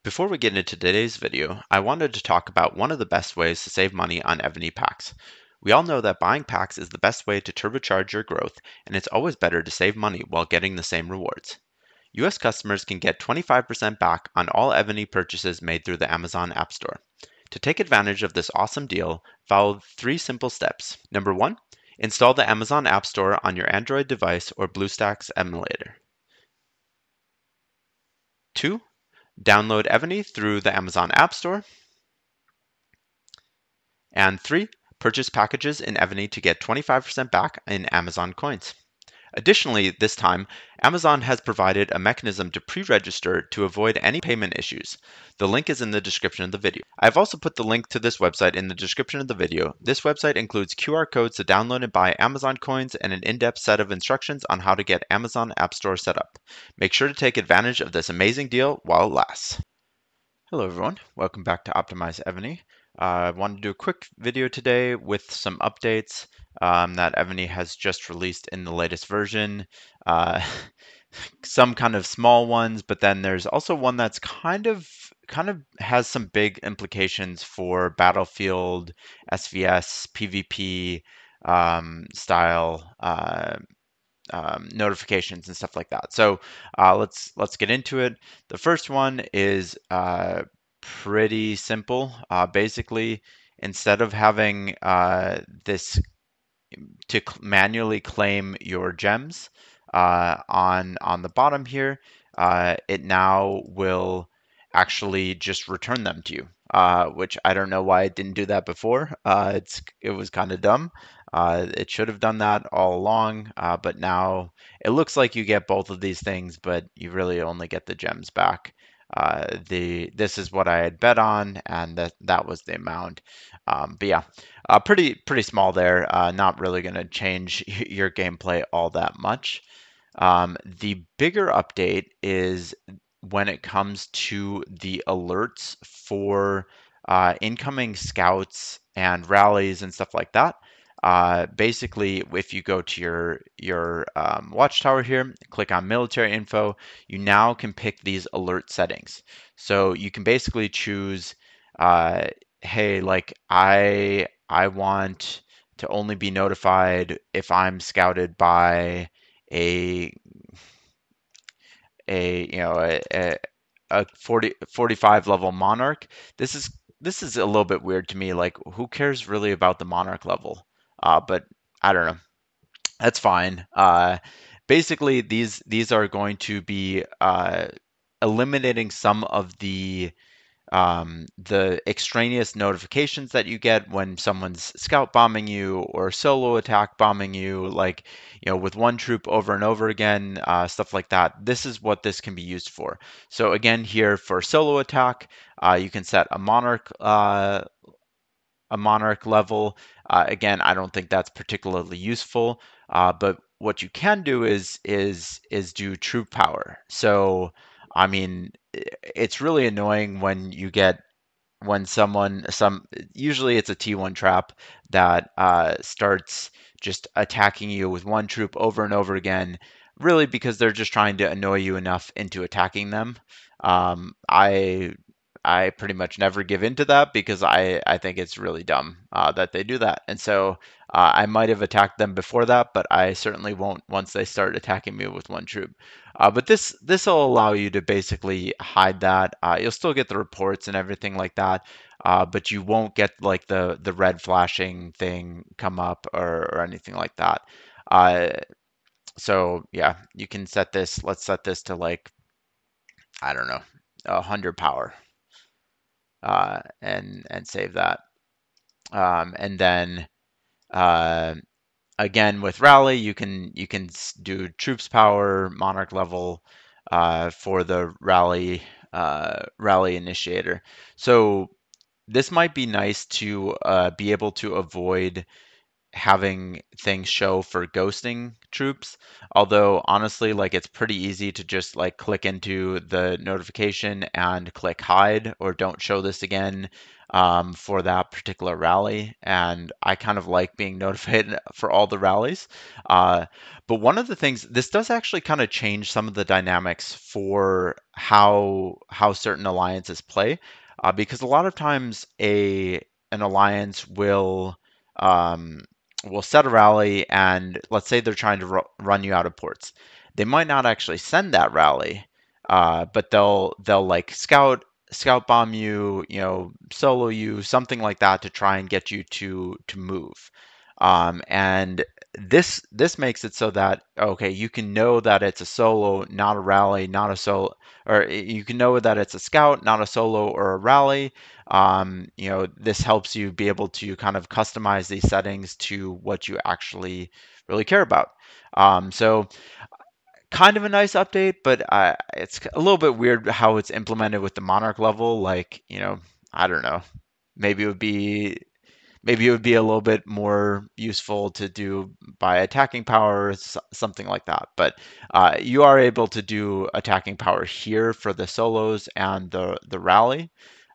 Before we get into today's video, I wanted to talk about one of the best ways to save money on Evony packs. We all know that buying packs is the best way to turbocharge your growth, and it's always better to save money while getting the same rewards. US customers can get 25% back on all Evony purchases made through the Amazon App Store. To take advantage of this awesome deal, follow 3 simple steps. Number 1, install the Amazon App Store on your Android device or BlueStacks emulator. 2, download Evony through the Amazon App Store. And 3, purchase packages in Evony to get 25% back in Amazon coins. Additionally, this time, Amazon has provided a mechanism to pre-register to avoid any payment issues. The link is in the description of the video. I've also put the link to this website in the description of the video. This website includes QR codes to download and buy Amazon coins and an in-depth set of instructions on how to get Amazon App Store set up. Make sure to take advantage of this amazing deal while it lasts. Hello everyone, welcome back to Optimize Evony. I wanted to do a quick video today with some updates that Evony has just released in the latest version. Uh, some kind of small ones, but then there's also one that's kind of has some big implications for Battlefield, SVS, PvP style notifications and stuff like that. So let's get into it. The first one is pretty simple. Basically, instead of having this to manually claim your gems on the bottom here, it now will actually just return them to you. Which I don't know why it didn't do that before. It was kind of dumb. It should have done that all along, but now it looks like you get both of these things, but you really only get the gems back. This is what I had bet on, and that was the amount. But yeah, pretty small there. Not really going to change your gameplay all that much. The bigger update is when it comes to the alerts for incoming scouts and rallies and stuff like that. Basically, if you go to your watchtower here, click on military info, you now can pick these alert settings. So you can basically choose, hey, like I want to only be notified if I'm scouted by a a 45 level monarch. This is a little bit weird to me. Like, who cares really about the monarch level? But I don't know. That's fine. Basically, these are going to be eliminating some of the extraneous notifications that you get when someone's scout bombing you or solo attack bombing you, like, with one troop over and over again, stuff like that. This is what this can be used for. So again, here for solo attack, you can set a monarch level. Again, I don't think that's particularly useful, but what you can do is do troop power. So I mean, it's really annoying when you get when usually it's a T1 trap that starts just attacking you with one troop over and over again, really because they're just trying to annoy you enough into attacking them. Um, I I pretty much never give in to that because I think it's really dumb that they do that. And so I might have attacked them before that, but I certainly won't once they start attacking me with one troop. But this will allow you to basically hide that. You'll still get the reports and everything like that, but you won't get like the red flashing thing come up or anything like that. Uh, so yeah, you can set this. Let's set this to like, I don't know, 100 power, and save that. And then uh, again with rally, you can do troops power, monarch level for the rally initiator. So this might be nice to be able to avoid having things show for ghosting troops. Although honestly, like it's pretty easy to just like click into the notification and click hide or don't show this again. for that particular rally, and I kind of like being notified for all the rallies. Uh, but one of the things, this does actually kind of change some of the dynamics for how certain alliances play, because a lot of times a an alliance um, will set a rally, and let's say they're trying to run you out of ports. They might not actually send that rally, but they'll like scout bomb you, solo you, something like that to try and get you to move. And this makes it so that okay, you can know that it's a solo, not a rally, not a solo, or you can know that it's a scout, not a solo or a rally. This helps you be able to kind of customize these settings to what you actually really care about. So kind of a nice update, but it's a little bit weird how it's implemented with the Monarch level. Like, I don't know. Maybe it would be maybe it would be a little bit more useful to do by attacking power, something like that. But you are able to do attacking power here for the solos and the rally.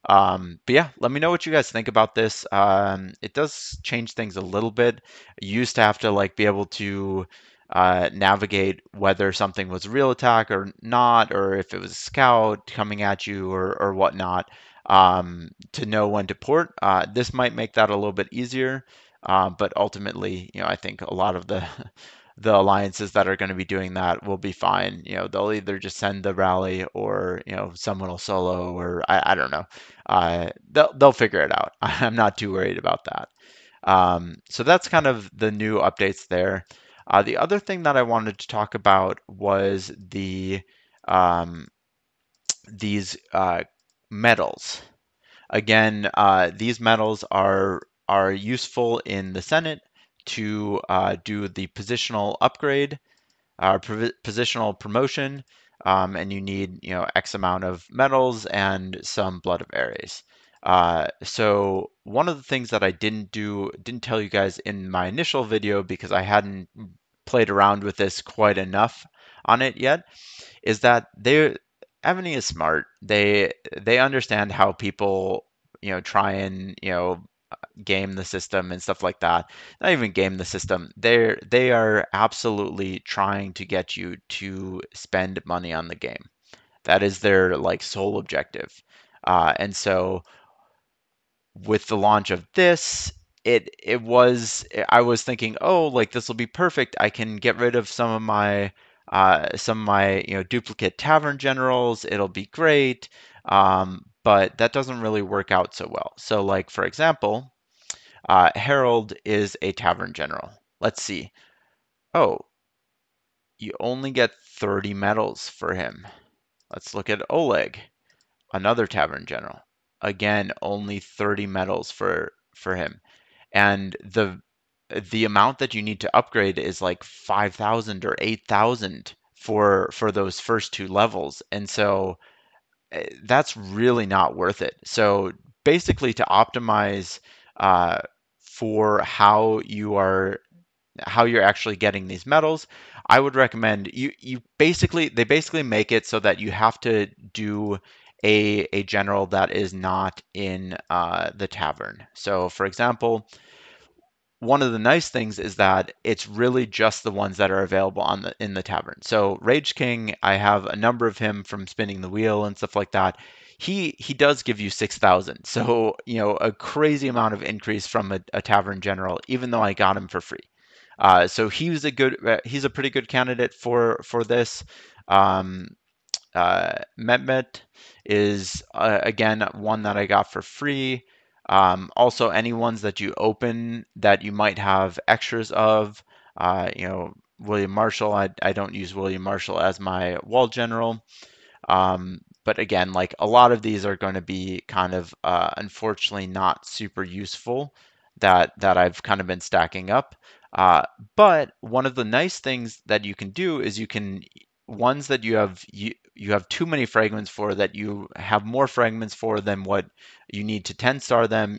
But yeah, let me know what you guys think about this. It does change things a little bit. You used to have to like be able to navigate whether something was a real attack or not, or if it was a scout coming at you or whatnot, to know when to port. This might make that a little bit easier, but ultimately, I think a lot of the the alliances that are going to be doing that will be fine. They'll either just send the rally or, someone will solo or I don't know. They'll figure it out. I'm not too worried about that. So that's kind of the new updates there. The other thing that I wanted to talk about was um, these medals. Again, these medals are useful in the Senate to do the positional upgrade, positional promotion, and you need X amount of medals and some blood of Ares. So one of the things that I didn't tell you guys in my initial video because I hadn't played around with this quite enough on it yet, is that Evony is smart. They understand how people try and game the system and stuff like that. Not even game the system. They are absolutely trying to get you to spend money on the game. That is their like sole objective. And so with the launch of this, I was thinking, oh, like this will be perfect. I can get rid of some of my duplicate tavern generals. It'll be great. But that doesn't really work out so well. So like for example, Harold is a tavern general. Let's see. Oh, you only get 30 medals for him. Let's look at Oleg, another tavern general. Again, only 30 medals for him. And the amount that you need to upgrade is like 5,000 or 8,000 for those first two levels. And so that's really not worth it. So basically to optimize uh, for how you're actually getting these medals, I would recommend you basically they basically make it so that you have to do a general that is not in the tavern. So for example, one of the nice things is that it's really just the ones that are available in the tavern. So Rage King, I have a number of him from spinning the wheel and stuff like that. He does give you 6,000. So, a crazy amount of increase from a tavern general, even though I got him for free. So he's a pretty good candidate for this. Um, Mehmet is again one that I got for free. Also, any ones that you open that you might have extras of, William Marshall. I don't use William Marshall as my wall general. But again, like a lot of these are going to be kind of unfortunately not super useful that I've kind of been stacking up. Uh, but one of the nice things that you can do is you can ones that you have too many fragments for that you have more fragments for than what you need to 10 star them.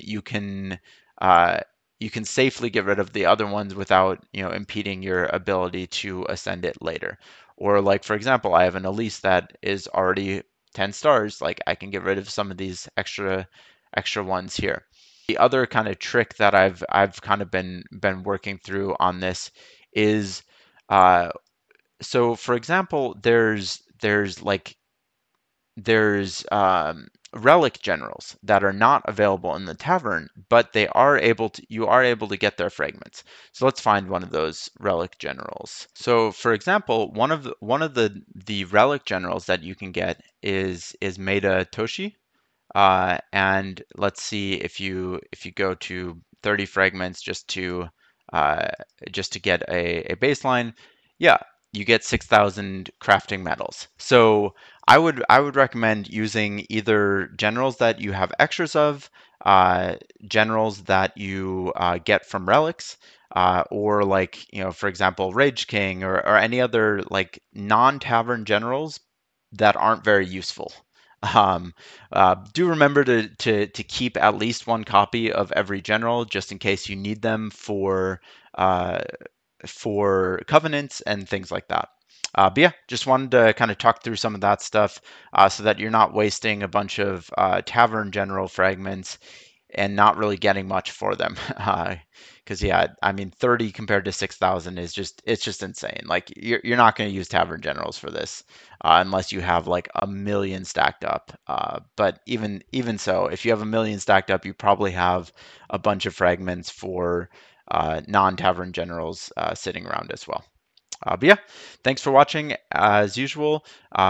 Uh, you can safely get rid of the other ones without impeding your ability to ascend it later. Or like for example, I have an Elise that is already 10 stars. Like I can get rid of some of these extra ones here. The other kind of trick that I've kind of been working through on this is uh, so for example, there's relic generals that are not available in the tavern, but you are able to get their fragments. So let's find one of those relic generals. So for example, one of the relic generals that you can get is Maeda Toshi. And let's see if you go to 30 fragments uh, just to get a baseline, yeah, you get 6,000 crafting metals. So I would recommend using either generals that you have extras of, generals that you get from relics, or like for example, Rage King or any other like non-tavern generals that aren't very useful. Um, do remember to keep at least one copy of every general just in case you need them uh, for covenants and things like that. But yeah, just wanted to kind of talk through some of that stuff so that you're not wasting a bunch of tavern general fragments and not really getting much for them. Because yeah, I mean, 30 compared to 6,000 is just insane. Like you're not going to use tavern generals for this unless you have like a million stacked up. But even so, if you have a million stacked up, you probably have a bunch of fragments for non-tavern generals sitting around as well. But yeah, thanks for watching. As usual,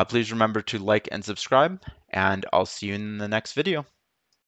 please remember to like and subscribe, and I'll see you in the next video.